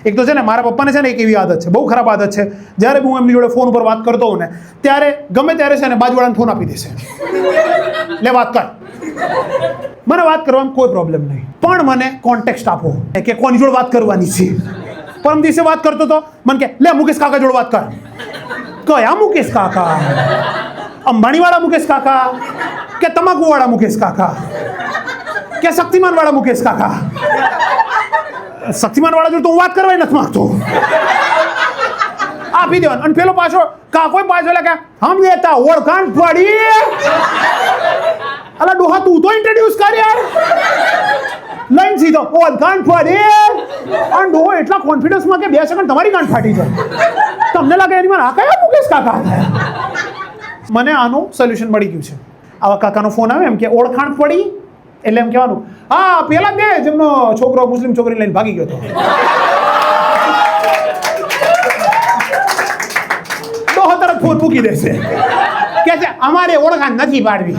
એક તો છે ને મારા પપ્પાને છે ને એક એવી આદત છે, બહુ ખરાબ આદત છે, જ્યારે હું એમની જોડે ફોન ઉપર વાત કરતો હોઉં ને ત્યારે ગમે ત્યારે છે ને બાજુવાળાને ફોન આપી દેશે, લે વાત કર. મને વાત કરવામાં કોઈ પ્રોબ્લેમ નહીં, પણ મને કોન્ટેક્સ્ટ આપો કે કોની જોડે વાત કરવાની છે. પરમ દિવસે વાત કરતો તો મને કે લે મુકેશ કાકા જોડે વાત કર. કયા મુકેશ કાકા? અંબાણીવાળા મુકેશ કાકા કે તમાકુવાળા મુકેશ કાકા કે શક્તિમાનવાળા મુકેશ કાકા? શક્તિમાનવાળા જોડે તો હું વાત કરવા નથી માંગતો. આપી દેવાનું. અને પેલો પાછો કાકો પાછો લે કે હમ લેતા ઓળખાણ પડી. અલા ડોહા તું તો ઇન્ટ્રોડ્યુસ કર યાર. લાઈન સીધો ઓળખાણ પડી. અને ડોહો એટલા કોન્ફિડન્સમાં કે 2 સેકન્ડ તમારી ગાંઠ ફાટી જાય. તમને લાગે એની આ કયા મુકેશ કાકા? મને આનું સોલ્યુશન મળી ગયું છે. આવા કાકાનો ફોન આવે એમ કે ઓળખાણ પડી એટલે એમ કહેવાનું હા પેલા બે જેમનો છોકરો મુસ્લિમ છોકરી લઈને ભાગી ગયો હતો. ડોહો તરત ફોન મૂકી દેશે કે છે અમારે ઓળખાણ નથી પાડવી.